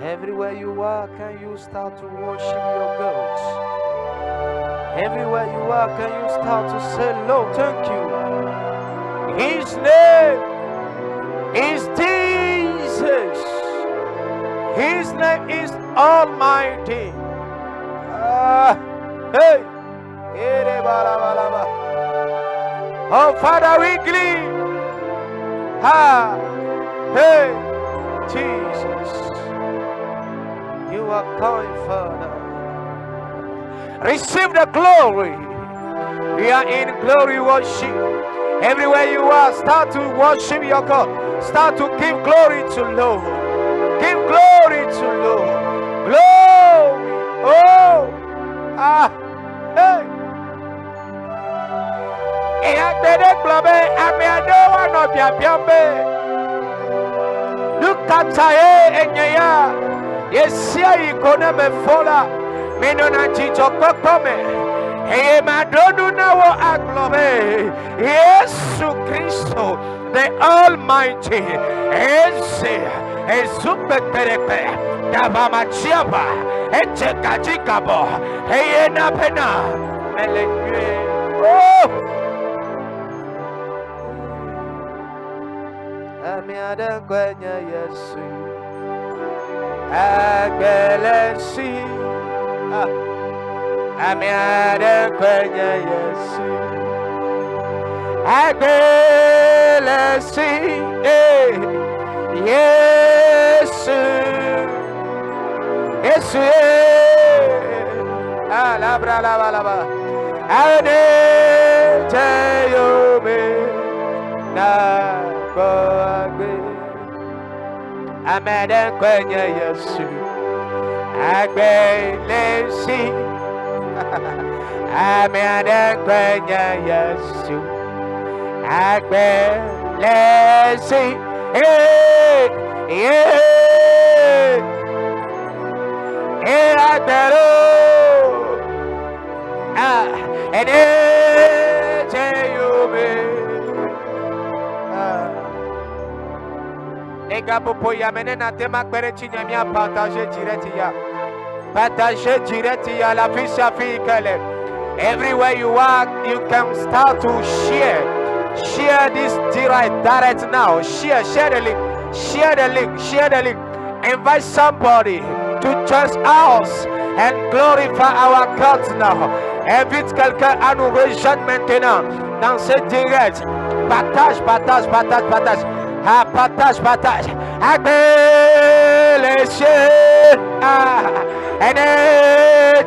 Everywhere you are, can you start to worship your God? Everywhere you are, can you start to say, Lord, thank you. His name is Jesus. His name is Almighty. Hey. Oh, Father, we glean. Hey, Jesus. You are kind, Father. Receive the glory. We are in glory worship. Everywhere you are, start to worship your God. Start to give glory to Lord. Give glory to Lord. Glory. Oh. Hey. Look at Enyaya. Yesia ikone me fola. Menona chicho kokome. Hey madonu na wo aglobe. Yesu Christo, the Almighty. Ese ezupeterepe. Dabama chiaba. Eche kajikabo. Hey na pena. Melenye. Oh. Amiada kwenya Yesu Agbelesi Amiada kwenya Yesu Agbelesi Yesu Yesu Alabra laba laba Ade Jayome Na Amada kwenya Yesu Agbelesi Amada kwenya Yesu Agbelesi Agbelo Ene Jayome Egapopo ya menena tema kwere chinyamia partage direct ya. Partage direct ya la fisha fikele. Everywhere you are, you can start to share. Share this direct now. Share the link. Share the link. Share the link. Invite somebody to join us and glorify our God now. Invite quelqu'un à nous rejoindre maintenant dans ce direct. Partage. Partage. Agbelesi. Ene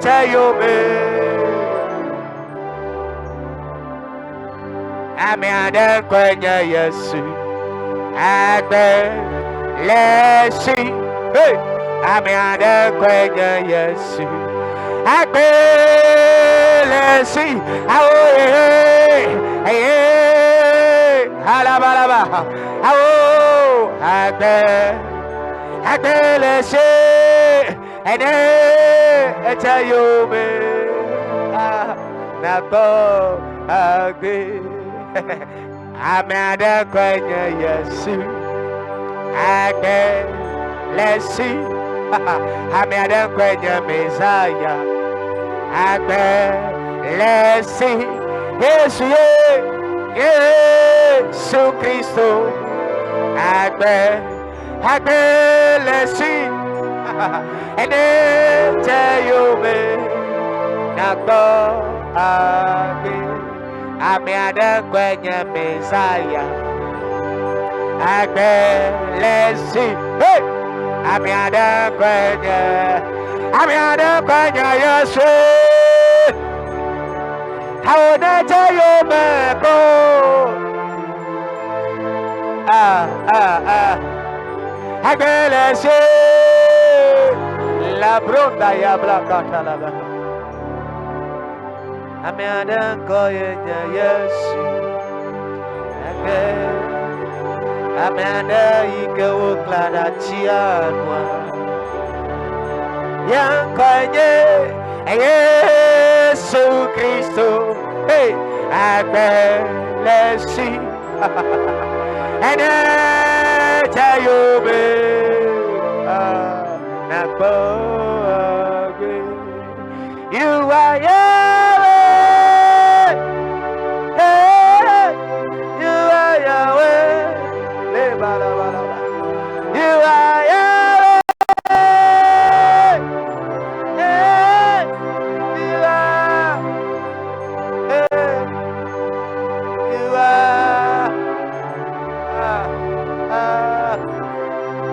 Jayome. Amiada kwenya Yesu. Agbelesi. Hey. Amiada kwenya Yesu. Agbelesi. Halabalaba. Agbelesi. Ene Jayome. Nako agbe. Amiada kwenya Yesu. Agbelesi. Amiada kwenya Messiah. Agbelesi. Yesu Yesu Christo. Agbelesi. Ene Jayome. Nako agbe. Amiada kwenya Messiah. Agbelesi. Hey! Amiada kwenya Yesu. Haona Jayome ko. Agbelesi. La bronda ya blakata la. Amiada kwenya Yesu. Amanda ike uklada chianwa Yankwanye Yesu Christo. Hey, Agbelesi. Ene Jayome. for great. You are Yahweh. Hey, you are Yahweh. You are Yahweh. Hey, you are. Hey, you are.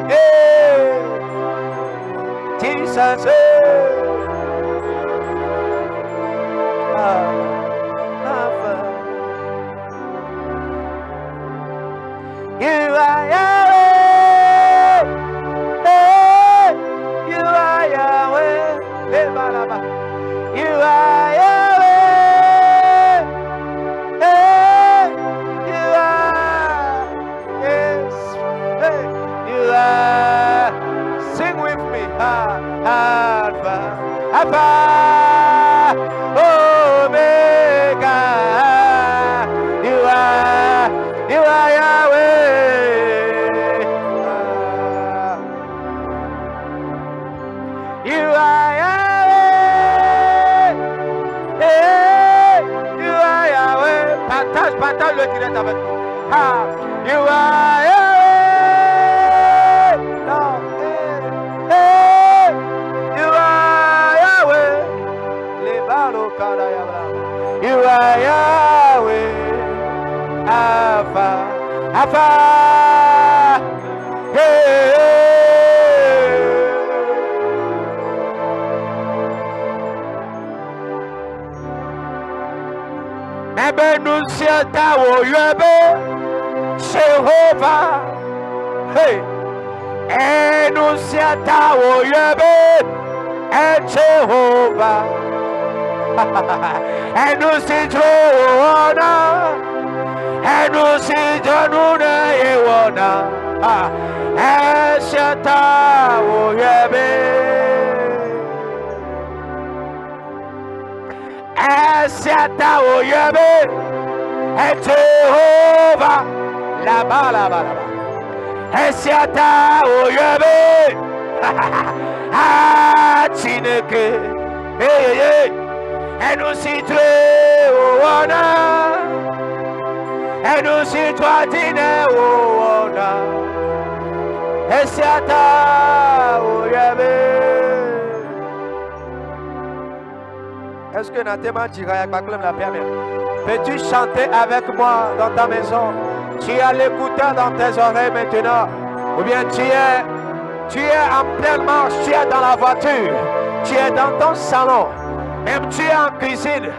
Hey, Jesus. You are Yahweh. Hey, you are Yahweh. You are Yahweh. Hey, you are. Yes. Hey, you are. Sing with me. Alpha. Alpha. Omega. You are. You are Yahweh. You are Yahweh. Hey, you are Yahweh. Partage le direct avec nous. You are Yahweh. No. Hey, you are Yahweh. You are Yahweh. Alpha. Alpha. Hey. Ebenusiata wo yebe Jehovah. Hey. Enusiata wo yebe Jehovah. Enusitro ona. Enusitronuna yewona. Enusiata wo yebe. Enusiata wo yebe Jehovah. La ba. Enusiata wo yebe. Chineke. Hey. Enusitro ona. Enusitwatine ona. Enusiata wo yebe. Est-ce que Natema Jiraya Baklem la permet? Peux-tu chanter avec moi dans ta maison? Tu as l'écouteur dans tes oreilles maintenant. Ou bien tu es en pleine marche, tu es dans la voiture, tu es dans ton salon, même tu es en cuisine.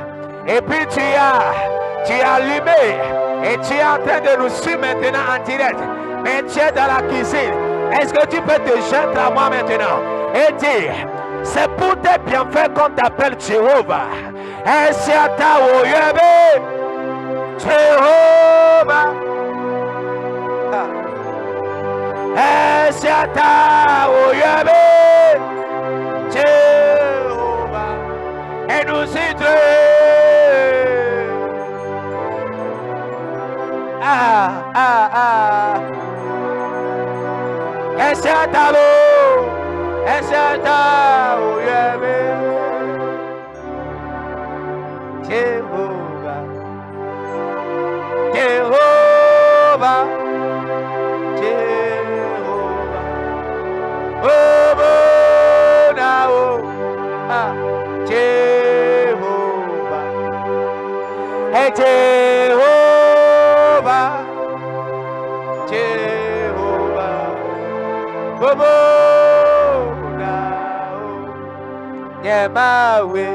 Et puis tu as allumé et tu es en train de nous suivre maintenant en direct. Mais tu es dans la cuisine. Est-ce que tu peux te joindre à moi maintenant et dire, c'est pour tes bienfaits qu'on t'appelle Jéhovah. Enusiata wo yebe Jéhovah. Enusiata wo yebe Jéhovah. Enusitro. Enusiata wo. Enusiata wo yebe Jehovah. Jehovah. Jehovah. Oh, Bonao. Jehovah. Hey, Jehovah. Jehovah. Oh, Bonao. Yeah, my way.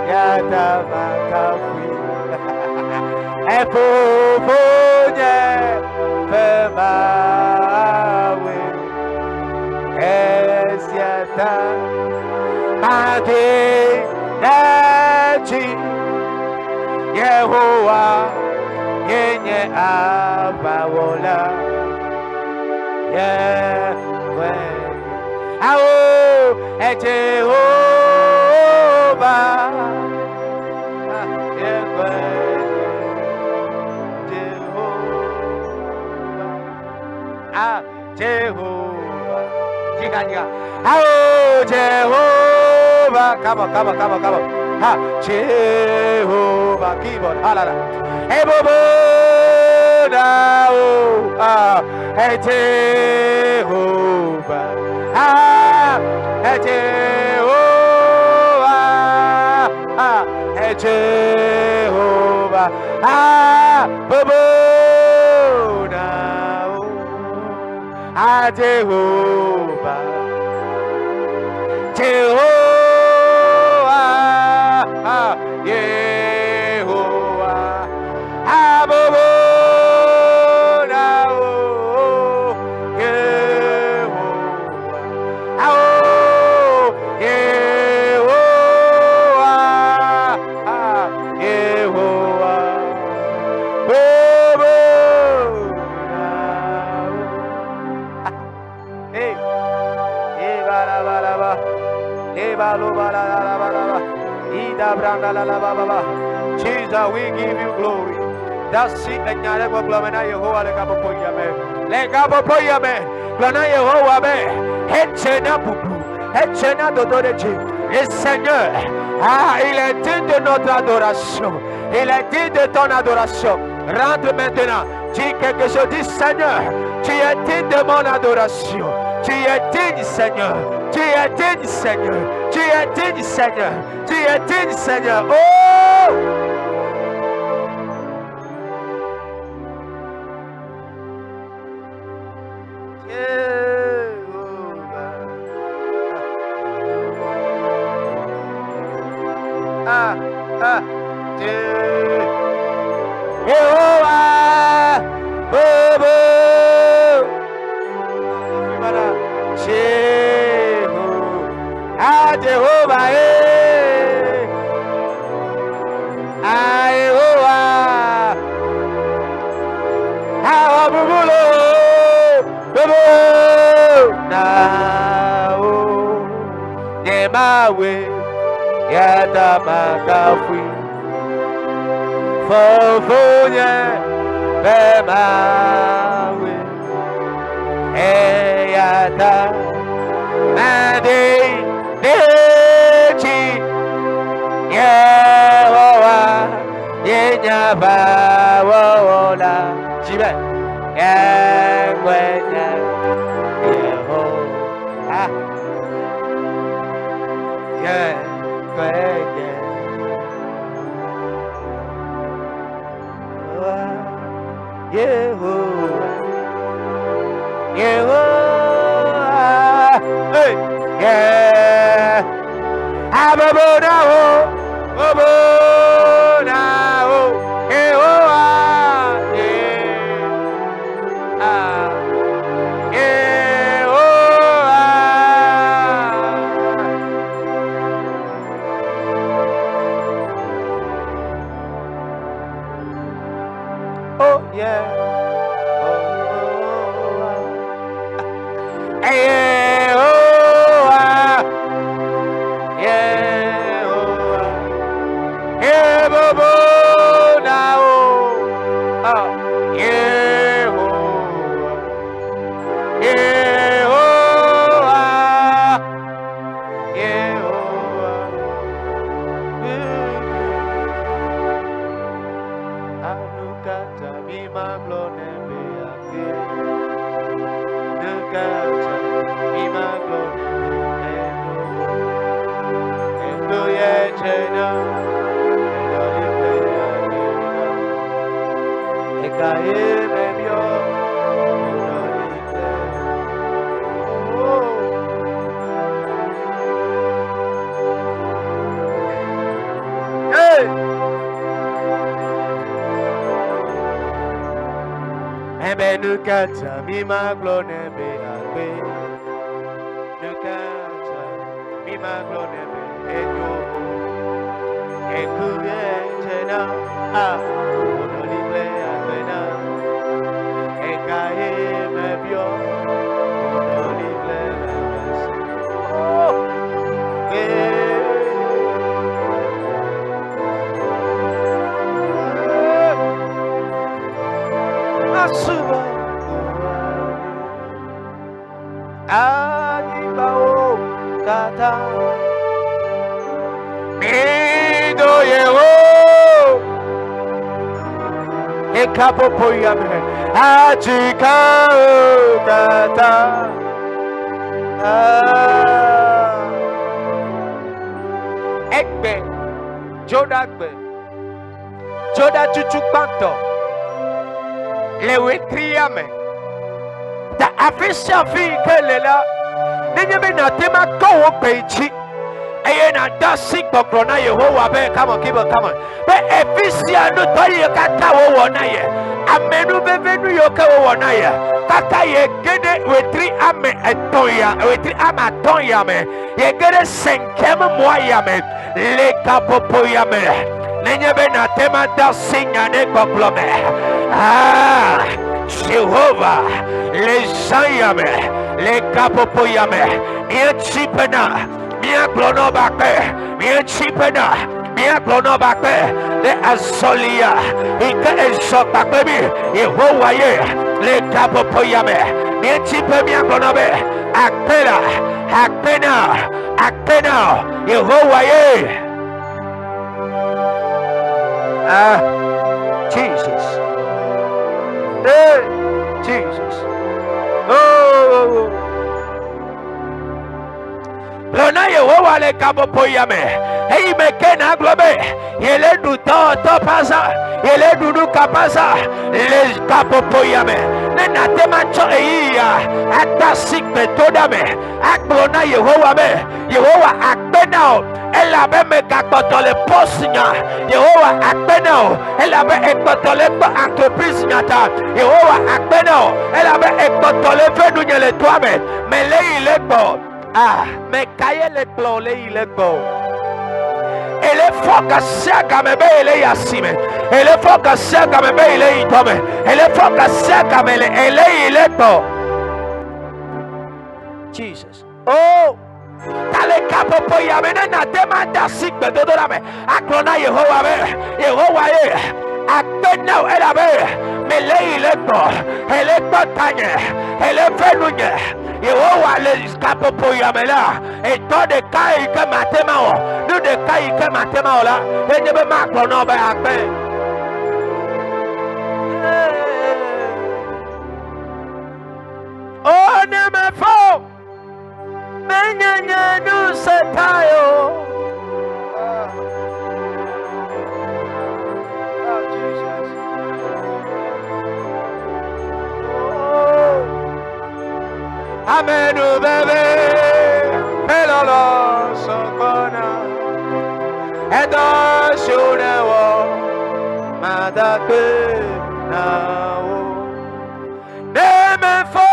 Yadamakafi. Epoponye pemawe. Enusiata Made Naji Yehovah Yenye Abawola Yahweh Awo Jehovah Jehovah Oh, Jehovah. Come on. Ha, Jehovah. Keyboard. Halala. Hey, Bobo. Now. Hey, Jehovah. Hey, Jehovah. Hey, Jehovah. Bobo. Now. Jehovah. Jehovah, Yehovah, Abobona, Yehovah, Yehovah, Yehovah, hey, Jesus, we give you glory. That's it. Let Nyarebo Glomena Yehovah le Gabo Poyame. Le Gabo Poyame. Glona Yehovah me. Hetchena Bubu. Hetchena Dodoreji. Le Seigneur. Il est digne de notre adoration. Il est digne de ton adoration. Rentre maintenant. Dis quelque chose. Dis Seigneur. Tu es digne de mon adoration. Tu es digne, Seigneur. Tu es digne, Seigneur. Tu es digne, Seigneur. Tu es digne, Seigneur. Oh! Jehovah, Bobo, Jehovah, Jehovah, now, Yemawe, Yatamakafi. Fofonya Bemawe Eyata Mande Dechi Yehovah Yenyaba Wola Jibe Yengwenya Yehovah Yengwenya Yehovah, Yehovah, hey, yeah. Ababona ho, Ababona ho, Yehovah, yeah, Yehovah. Oh yeah. Yehovah, Yehovah, Yehovah, now, Yehovah, Yehovah, Yehovah, Anukata mimaglone beake, Nukata mimaglone eno, eno yechena, eno lipeake, ekaye mebio, eno lipe, oh. Hey! Nukata mimaglone beake, Nukata mimaglone beake, Ekuye chena, Onoliple akwena, Ekaye mebio, Onoliple akwena, oh, Asuba. Anibao kata Mido yewo Ekapopo yame Achika kata Ekbe Jodagbe Joda chuchu panto Lewe triame Da afisha fi kelela Nenyeme na tema kowo pechi Eye na dasi kokrona Yehowa be come on keep on come on Be efisia no toye kata wo na ye Amenu bevenu yoke wo na ye Kaka ye gede wetri ame etoya wetri ama toya me ye gede senkem moya me le kapopo ya me Nenyeme na tema dasi nyane koklome Jehovah, les Zayame, les Capopoyame, Mia Chipena, Mia Clonobake, Mia Chipena, Mia Clonobake, les Azolia, Ika Esopakemi, Yehowaye, les Capopoyame, Mia Chipe, Mia Clonobe, Akpena, Akpena, Akpena, Yehowaye. Jesus. Hey, Jesus. Oh. Lona Yehowa le kapopoyame. Hey mekena globe. Yele du to pasa. Yele du kapasa. Le kapopoyame. Nena temancho eya. Ata sikme todame. Aklona Yehowa me. Yehowa akbenao. Elabe me kakotole posinya. Yehowa akbenao. Elabe ekotole pa entreprise nyata. Yehowa akbenao. Elabe ekotole fenu nyele toame. Melei lekbo. Me kaye lekbo lei lekbo. Ele foka seka me be ele yasime. Ele foka seka me be ele itome. Ele foka seka me ele lekbo. Jesus. Oh. Tale kapopo ya mena na demanda sikbe dodorame aklona Yehowa be Yehowa ye akpena elabe melei lekbo elekbo tanye elefenunye Yehowa le kapopo ya mela eto de kai ke matema o nu de kai ke matema o la enyebe maklona be akpe oh ne me fo Menyanya nu setayo. Jesus. Oh. Amenu bebe, pelolo sokona. Edo shunewo, madake nao. Nemefo,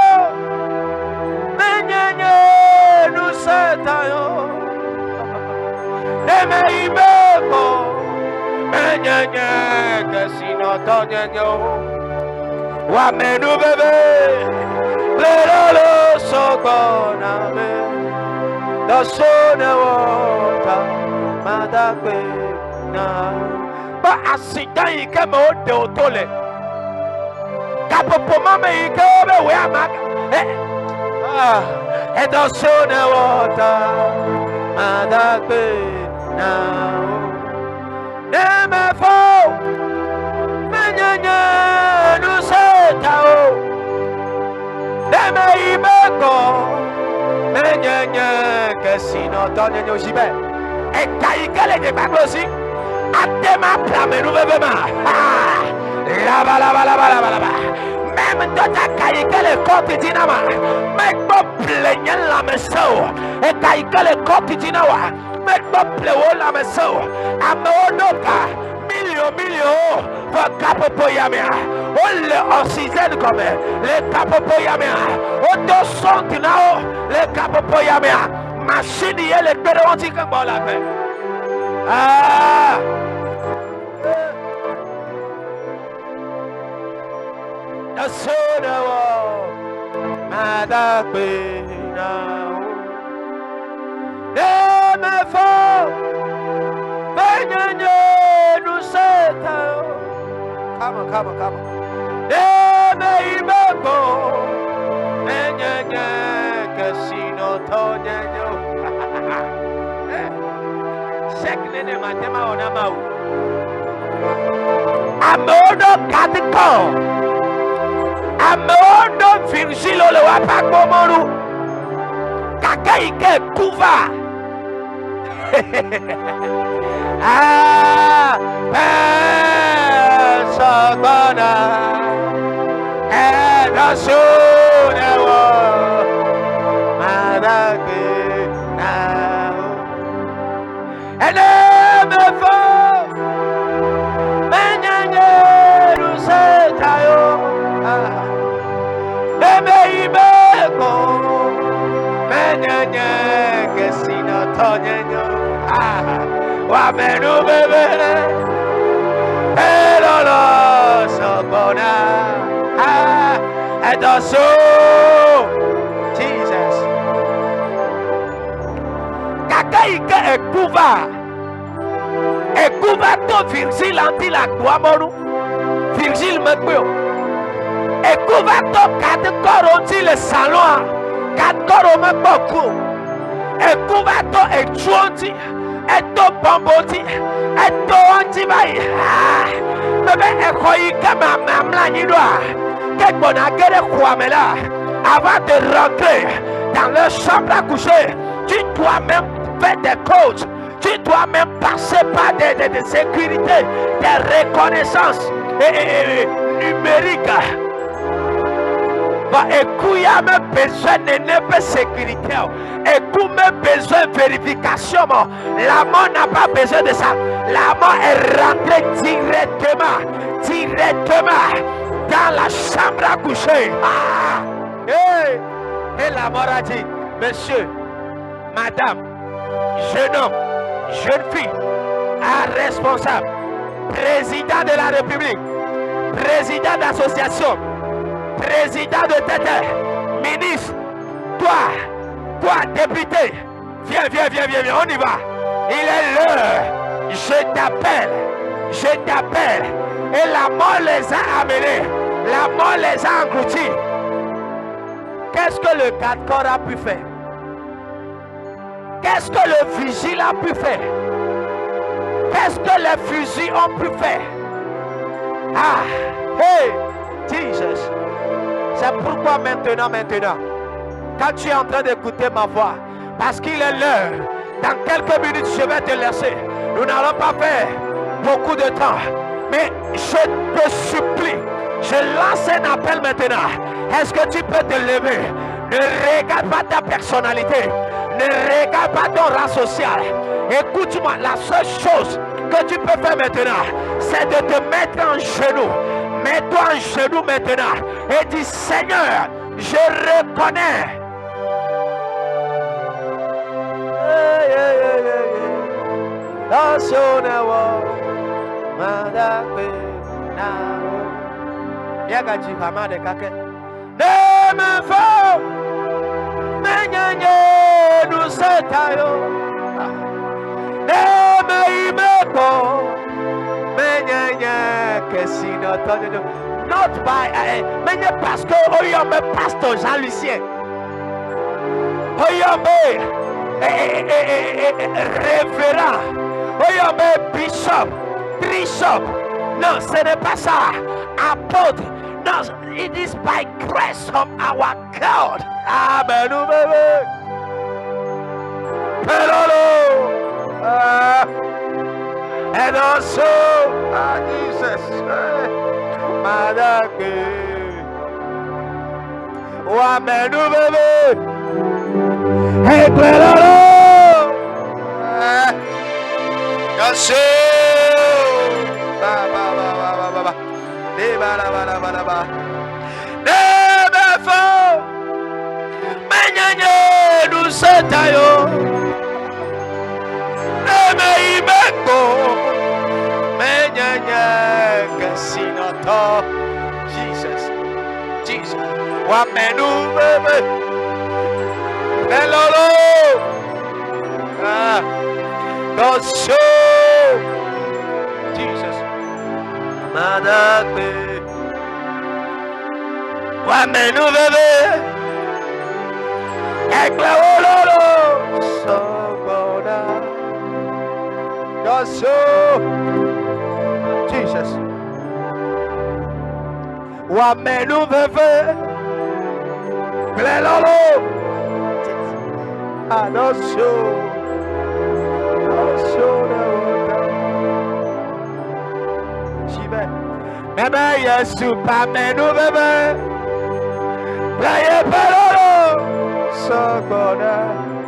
menyanya. Setayo Neme imeko Menyenye Kesino tonyenyo Wamenu bebe Lelolo sokona me Dosone wota Madakwe na Ba asika ike me ode otole Kapopo mame ike obe we amaka Edo sone water, madakbe now. Neme fo, menyanya nu setao. Neme imeko, menyanya kesino tonye nyojibe. Ekaikele de baglosi, atema plamenu bebema. Laba. Même dans ta caïkele quotidiennement, mais pas plaignant la maison, et caïkele quotidiennement, mais pas plaignant la maison, à Monoka, million, pour Capopoyamia, on le oxygène comme les Capopoyamia, on te sent now, les Capopoyamia, machine et les pédontiques comme la paix. The soda wa madakbe now. Neme fo, menyanye nu seta. Come on. Neme imeko, menyanye nene matema ona mau. Amono katiko. Amono Virgile le wapako moru. Kakaike kuva. Ah, Sabana, and a soon now, and never Menyanyi Rusetayo, Emeibeko, Menyanyi Gesina Tonyanyo. Wamenu bebe, elolo sobona, and also Jesus. Kakaika ekuva to Virgile anti la guamoru, Virgile mekbeo. Ekuva to kat koro anti le salon, kat koro mekboku. Ekuva to echuanti. Eto bomboti, eto antibai. Bébé ekoyi kama mamla nidwa. Kekbona gere kwamela. Avant de rentrer dans leur chambre à coucher, tu dois même faire des codes. Tu dois même passer par des sécurités, des reconnaissances numériques. Écoute, il y a même besoin de sécurité. Écoute, même besoin de vérification. La mort n'a pas besoin de ça. La mort est rentrée directement dans la chambre à coucher. Et la mort a dit, monsieur, madame, jeune homme, jeune fille, responsable, président de la République, président d'association, président de tête, ministre, toi, député, viens, on y va. Il est l'heure. Je t'appelle. Et la mort les a amenés. La mort les a engloutis. Qu'est-ce que le garde-corps a pu faire? Qu'est-ce que le vigile a pu faire? Qu'est-ce que les fusils ont pu faire? Hey, Jesus. C'est pourquoi maintenant, quand tu es en train d'écouter ma voix, parce qu'il est l'heure, dans quelques minutes, je vais te laisser. Nous n'allons pas faire beaucoup de temps, mais je te supplie, je lance un appel maintenant. Est-ce que tu peux te lever? Ne regarde pas ta personnalité, ne regarde pas ton rang social. Écoute-moi, la seule chose que tu peux faire maintenant, c'est de te mettre en genoux. Mets-toi en genoux maintenant et dis, Seigneur, je reconnais. Not by mais parce que oyombe pasteur Jean-Lucien, oyombe révérend, oyombe bishop. Non, ce n'est pas ça. Apôtre. No, it is by grace of our God. Amen. And also, Jesus. Madame. Amen. Hey, yes, Jesus. Jesus. Madame. Wamenu bebe. Ekla ololo. Soboda. Jesus. Wamenu veve. Blelolo. Anosho. Meme Yesu pa menu bebe. Blaye pelolo. So gonna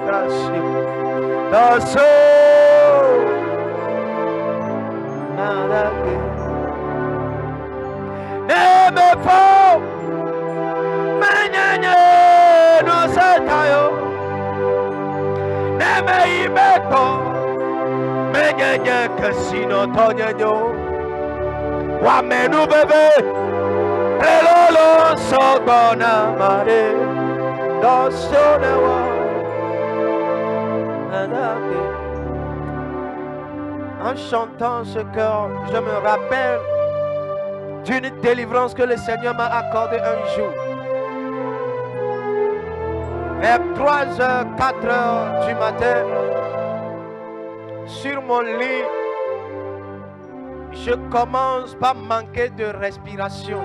dashi. Daso. Nada que. Neme fo. Menyenye no setayo. Neme imeko. Menyenye kasino tonyenyo. Wamenu bebe, pelolo sogona mare, dosonewa. En chantant ce chœur, je me rappelle d'une délivrance que le Seigneur m'a accordée un jour. Vers 3h, 4h du matin, sur mon lit, je commence par manquer de respiration.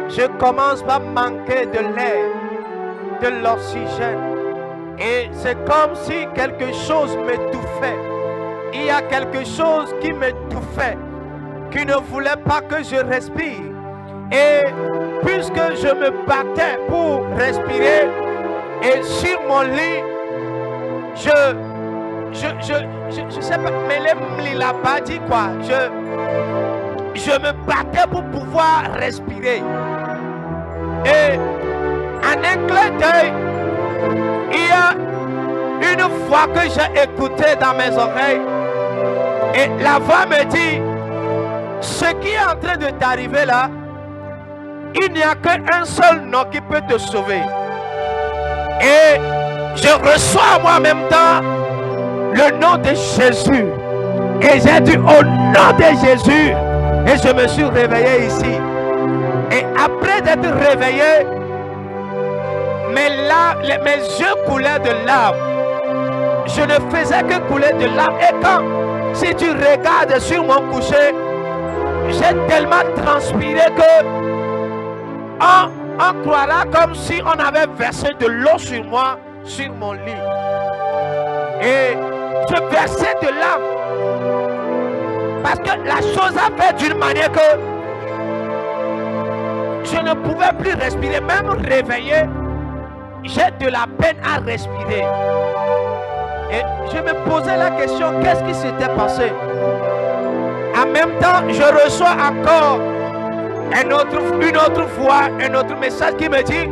Je commence par manquer de l'air, de l'oxygène. Et c'est comme si quelque chose m'étouffait. Il y a quelque chose qui m'étouffait, qui ne voulait pas que je respire. Et puisque je me battais pour respirer, et sur mon lit, je sais pas, mais il n'a pas dit quoi. Je me battais pour pouvoir respirer. Et en un clin d'œil, il y a une voix que j'ai écoutée dans mes oreilles. Et la voix me dit, ce qui est en train de t'arriver là, il n'y a qu'un seul nom qui peut te sauver. Et je reçois moi en même temps le nom de Jésus. Et j'ai dit au nom de Jésus. Et je me suis réveillé ici. Et après d'être réveillé, mes yeux coulaient de larmes. Je ne faisais que couler de larmes. Et quand, si tu regardes sur mon coucher, j'ai tellement transpiré que on croira comme si on avait versé de l'eau sur moi, sur mon lit. Et je versais de larmes. Parce que la chose a fait d'une manière que je ne pouvais plus respirer. Même réveillé, j'ai de la peine à respirer. Et je me posais la question, qu'est-ce qui s'était passé? En même temps, je reçois encore une autre voix, un autre message qui me dit,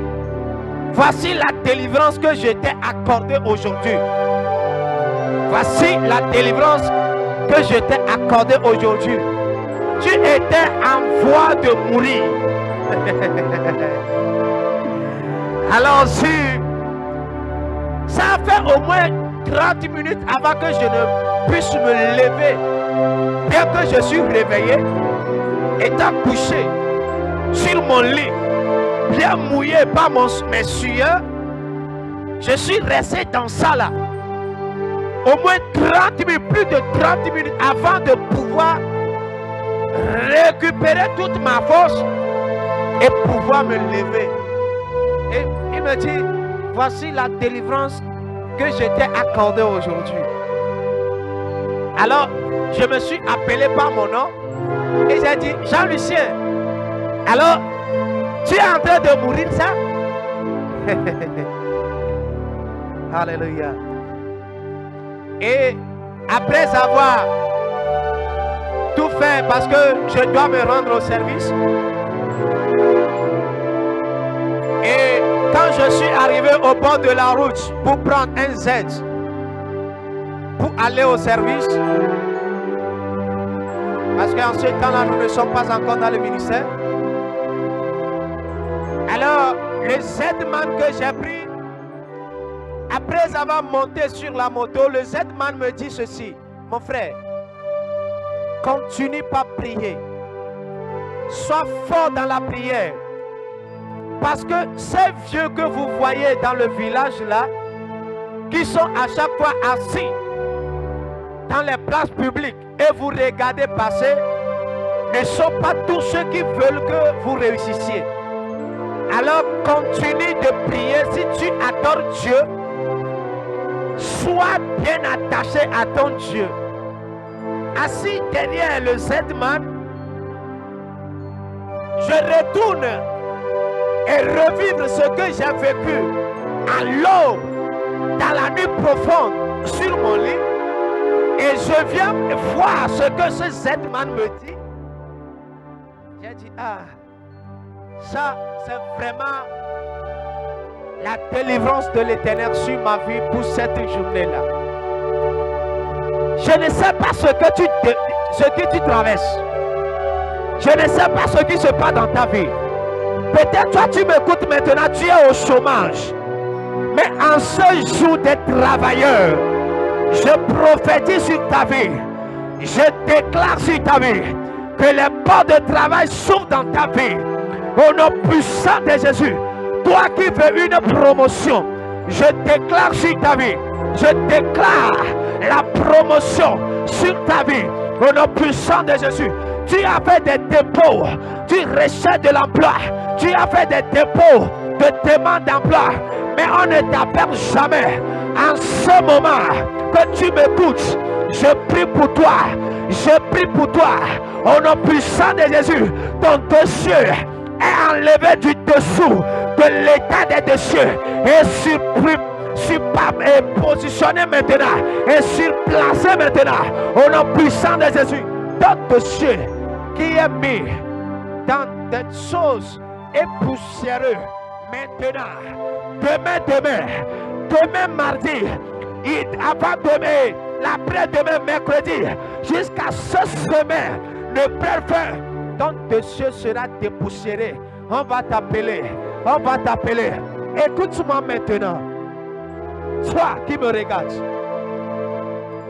voici la délivrance que je t'ai accordée aujourd'hui. Voici la délivrance que je t'ai accordée aujourd'hui. Tu étais en voie de mourir. Alors si ça a fait au moins 30 minutes avant que je ne puisse me lever, bien que je suis réveillé, étant couché sur mon lit, bien mouillé par mes sueurs, je suis resté dans ça là. Au moins 30 minutes, plus de 30 minutes avant de pouvoir récupérer toute ma force et pouvoir me lever. Et il me dit, voici la délivrance que je t'ai accordée aujourd'hui. Alors, je me suis appelé par mon nom et j'ai dit, Jean-Lucien, alors, tu es en train de mourir, ça? Alléluia. Et après avoir tout fait, parce que je dois me rendre au service, et quand je suis arrivé au bord de la route pour prendre un Z pour aller au service, parce qu'en ce temps-là, nous ne sommes pas encore dans le ministère. Alors, le Z-Man que j'ai pris, après avoir monté sur la moto, le Z-Man me dit ceci, mon frère, continue pas prier, sois fort dans la prière, parce que ces vieux que vous voyez dans le village là, qui sont à chaque fois assis, dans les places publiques et vous regardez passer ne sont pas tous ceux qui veulent que vous réussissiez. Alors continue de prier. Si tu adores Dieu, sois bien attaché à ton Dieu. Assis derrière le Z-Man, je retourne et revivre ce que j'ai vécu à l'aube, dans la nuit profonde, sur mon lit. Et je viens voir ce que ce Z-Man me dit. J'ai dit, ah, ça c'est vraiment la délivrance de l'Éternel sur ma vie pour cette journée-là. Je ne sais pas ce que tu traverses. Je ne sais pas ce qui se passe dans ta vie. Peut-être toi tu m'écoutes maintenant, tu es au chômage. Mais en ce jour des travailleurs, je prophétise sur ta vie. Je déclare sur ta vie que les portes de travail s'ouvrent dans ta vie. Au nom puissant de Jésus. Toi qui veux une promotion, je déclare sur ta vie. Je déclare la promotion sur ta vie. Au nom puissant de Jésus. Tu as fait des dépôts. Tu recherches de l'emploi. Tu as fait des dépôts de demande d'emploi. Mais on ne t'appelle jamais. En ce moment que tu m'écoutes, je prie pour toi. Je prie pour toi. Au nom puissant de Jésus, ton dossier est enlevé du dessous de l'état des dossiers et positionné maintenant et surplacé maintenant. Au nom puissant de Jésus, ton dossier qui est mis dans des choses et poussiéreux maintenant, demain mardi, avant-demain, l'après-demain mercredi, jusqu'à ce semaine, le parfum, ton dossier sera dépoussiéré. On va t'appeler. Écoute-moi maintenant. Toi qui me regardes,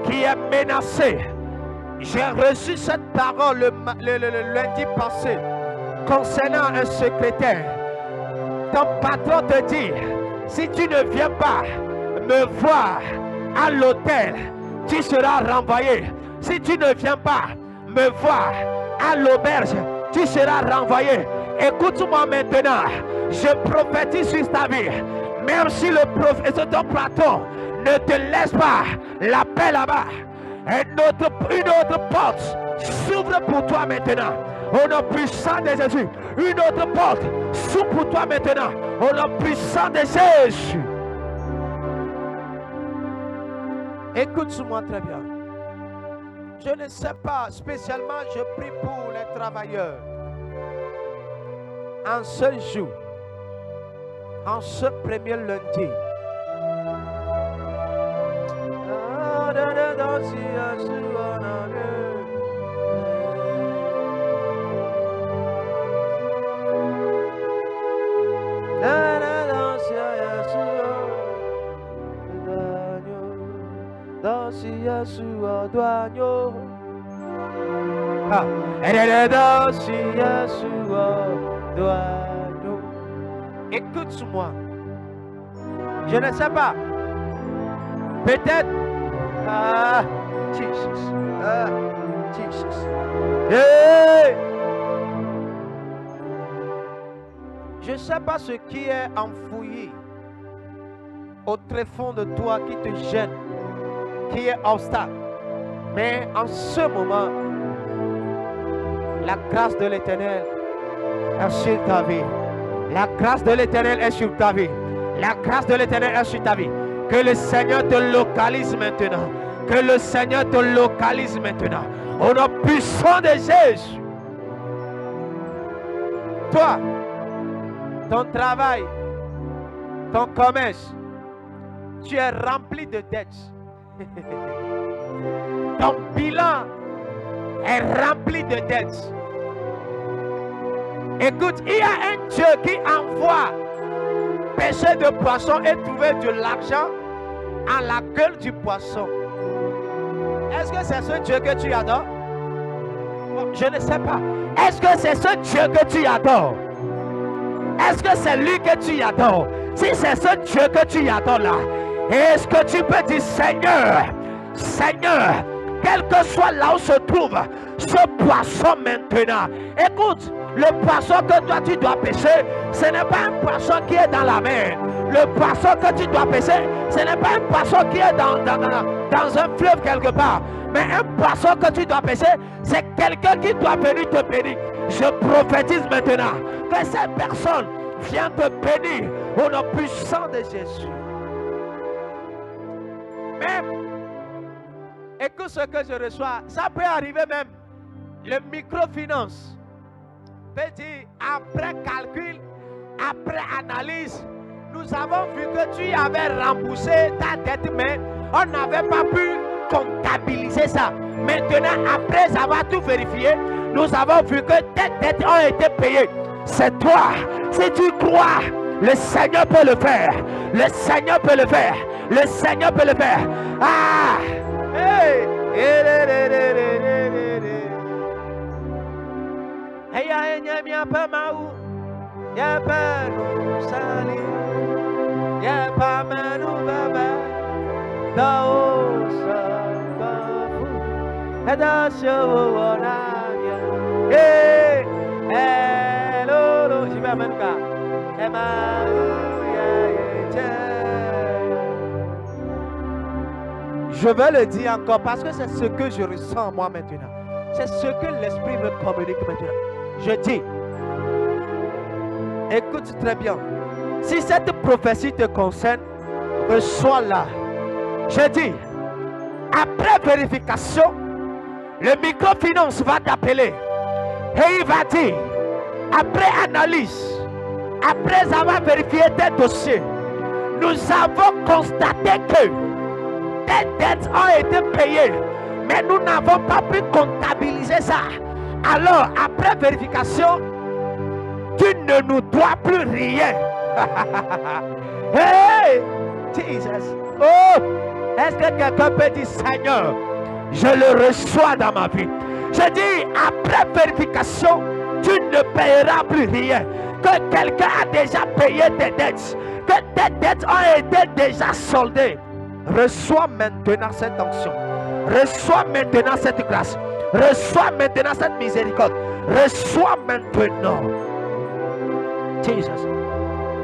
qui est menacé. J'ai reçu cette parole le lundi passé concernant un secrétaire. Ton patron te dit, si tu ne viens pas me voir à l'hôtel, tu seras renvoyé. Si tu ne viens pas me voir à l'auberge, tu seras renvoyé. Écoute-moi maintenant, je prophétise sur ta vie. Même si le prophète, ton patron, ne te laisse pas la paix là-bas, une autre porte s'ouvre pour toi maintenant. Au nom puissant de Jésus. Une autre porte s'ouvre pour toi maintenant. Au nom puissant de Jésus. Écoute-moi très bien. Je ne sais pas, spécialement, je prie pour les travailleurs. En ce jour, en ce premier lundi, écoute-moi. Je ne sais pas. Peut-être. Jesus. Jesus. Hey. Je ne sais pas ce qui est enfoui au tréfonds de toi qui te gêne, qui est obstacle. Mais en ce moment, la grâce de l'Éternel est sur ta vie. La grâce de l'Éternel est sur ta vie. La grâce de l'Éternel est sur ta vie. Que le Seigneur te localise maintenant. Que le Seigneur te localise maintenant. Au nom puissant de Jésus. Toi, ton travail, ton commerce, tu es rempli de dettes. Ton bilan est rempli de dettes. Écoute, il y a un Dieu qui envoie pêcher de poisson et trouver de l'argent à la gueule du poisson. Est-ce que c'est ce Dieu que tu adores? Je ne sais pas. Est-ce que c'est ce Dieu que tu adores? Est-ce que c'est lui que tu adores? Si c'est ce Dieu que tu adores là, est-ce que tu peux dire, Seigneur, Seigneur, quel que soit là où se trouve ce poisson maintenant. Écoute, le poisson que toi tu dois pêcher, ce n'est pas un poisson qui est dans la mer. Le poisson que tu dois pêcher, ce n'est pas un poisson qui est dans un fleuve quelque part. Mais un poisson que tu dois pêcher, c'est quelqu'un qui doit venir te bénir. Je prophétise maintenant que cette personne vient te bénir au nom puissant de Jésus. Même, écoute ce que je reçois, ça peut arriver même. Le microfinance peut dire, après calcul, après analyse, nous avons vu que tu avais remboursé ta dette, mais on n'avait pas pu comptabiliser ça. Maintenant, après avoir tout vérifié, nous avons vu que tes dettes ont été payées. C'est toi. Si tu crois, le Seigneur peut le faire. Le Seigneur peut le faire. Le Seigneur peut le faire. Ah! Hey! Je vais le dire encore parce que c'est ce que je ressens moi maintenant. C'est ce que l'Esprit me communique maintenant. Je dis, écoute très bien. Si cette prophétie te concerne, reçois-la. Je dis, après vérification, le microfinance va t'appeler et il va dire, après analyse, après avoir vérifié tes dossiers, nous avons constaté que tes dettes ont été payées, mais nous n'avons pas pu comptabiliser ça. Alors, après vérification, tu ne nous dois plus rien. Hey, Jesus. Oh, est-ce que quelqu'un peut dire, Seigneur, je le reçois dans ma vie. Je dis, après vérification, tu ne payeras plus rien. Que quelqu'un a déjà payé tes dettes. Que tes dettes ont été déjà soldées. Reçois maintenant cette onction. Reçois maintenant cette grâce. Reçois maintenant cette miséricorde. Reçois maintenant. Jesus.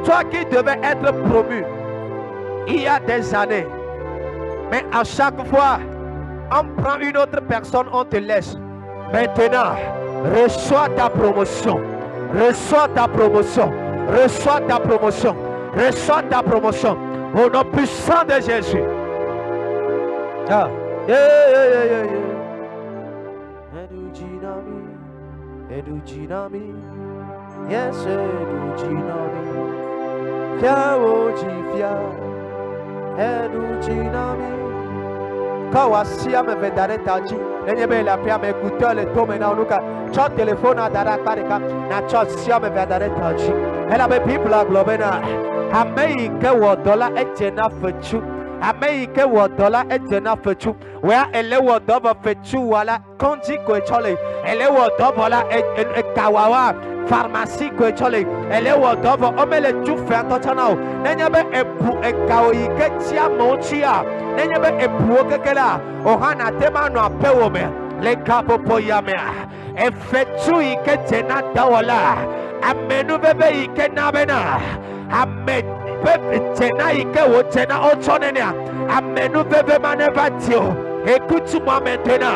Toi qui devais être promu il y a des années, mais à chaque fois, on prend une autre personne, on te laisse. Maintenant, reçois ta promotion. Reçois ta promotion. Reçois ta promotion. Reçois ta promotion. Au nom puissant de Jésus. Ah. Yes, Kawasia me vedare taji enyebe la pia me kuto le to me na unuka cho telephone adara parika na cho sia me vedare taji ela be people globena amei ke wo dollar ejena fechu amei ke wo dollar ejena fechu where ele wo dollar fechu wala konji ko chole ele wo dollar kawawa pharmacie ko chole ele wo dollar omele tu fe atochanao enyebe ebu ekawo ike tia mochia nenyebe ebuo kekela ohana tema no apewome le kapopo yamea efetu ike tena dawala amenu bebe ike nabena amen bebe tena ike wo tena ochonenia amenu bebe manevatio. Écoute-moi maintenant,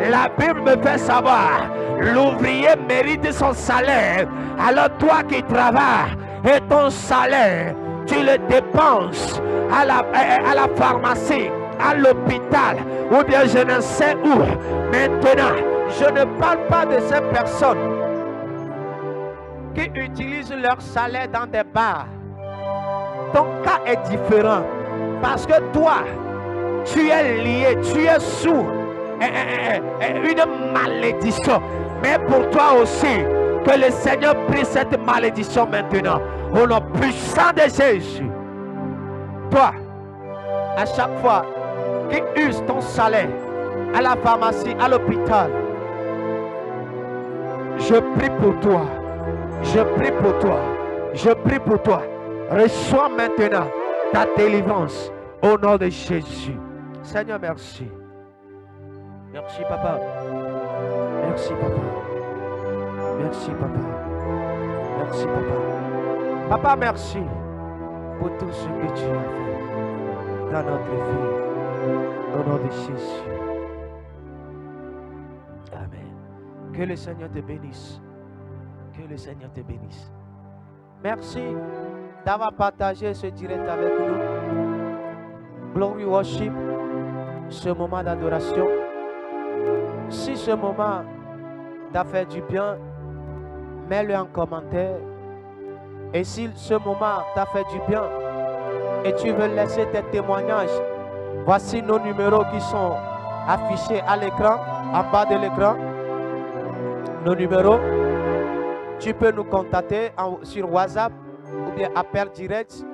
la Bible me fait savoir, l'ouvrier mérite son salaire. Alors toi qui travailles et ton salaire, tu le dépenses à la pharmacie, à l'hôpital, ou bien je ne sais où. Maintenant, je ne parle pas de ces personnes qui utilisent leur salaire dans des bars. Ton cas est différent parce que toi, tu es lié, tu es sous une malédiction. Mais pour toi aussi, que le Seigneur prie cette malédiction maintenant. Au nom puissant de Jésus. Toi, à chaque fois qui use ton salaire à la pharmacie, à l'hôpital, je prie pour toi. Je prie pour toi. Je prie pour toi. Reçois maintenant ta délivrance au nom de Jésus. Seigneur, merci. Merci, Papa. Merci, Papa. Merci, Papa. Merci, Papa. Papa, merci pour tout ce que tu as fait dans notre vie, au nom de Jésus. Amen. Que le Seigneur te bénisse. Que le Seigneur te bénisse. Merci d'avoir partagé ce direct avec nous. Glory Worship, ce moment d'adoration. Si ce moment t'a fait du bien, mets-le en commentaire. Et si ce moment t'a fait du bien et tu veux laisser tes témoignages, voici nos numéros qui sont affichés à l'écran, en bas de l'écran. Nos numéros. Tu peux nous contacter sur WhatsApp ou bien appel direct.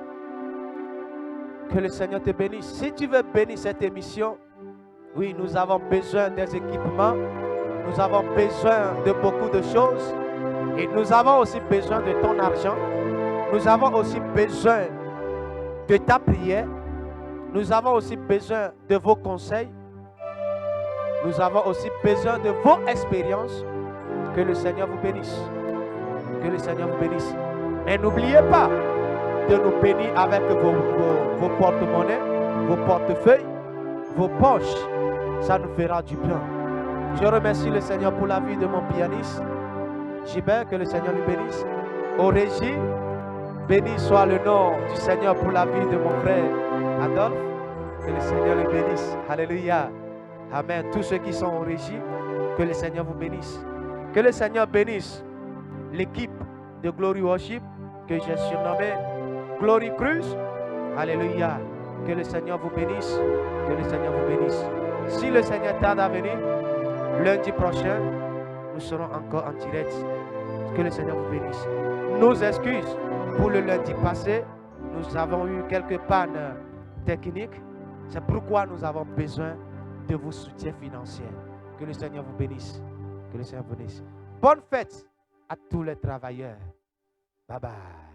Que le Seigneur te bénisse. Si tu veux bénir cette émission, oui, nous avons besoin des équipements. Nous avons besoin de beaucoup de choses. Et nous avons aussi besoin de ton argent. Nous avons aussi besoin de ta prière. Nous avons aussi besoin de vos conseils. Nous avons aussi besoin de vos expériences. Que le Seigneur vous bénisse. Que le Seigneur vous bénisse. Mais n'oubliez pas de nous bénir avec vos porte-monnaies, vos portefeuilles, vos poches. Ça nous fera du bien. Je remercie le Seigneur pour la vie de mon pianiste. Gilbert, que le Seigneur lui bénisse. Au régie, béni soit le nom du Seigneur pour la vie de mon frère Adolphe. Que le Seigneur le bénisse. Alléluia. Amen. Tous ceux qui sont au régie, que le Seigneur vous bénisse. Que le Seigneur bénisse l'équipe de Glory Worship que j'ai surnommée Glory Cruise. Alléluia. Que le Seigneur vous bénisse. Que le Seigneur vous bénisse. Si le Seigneur tarde à venir, lundi prochain, nous serons encore en direct. Que le Seigneur vous bénisse. Nos excuses pour le lundi passé. Nous avons eu quelques pannes techniques. C'est pourquoi nous avons besoin de vos soutiens financiers. Que le Seigneur vous bénisse. Que le Seigneur vous bénisse. Bonne fête à tous les travailleurs. Bye bye.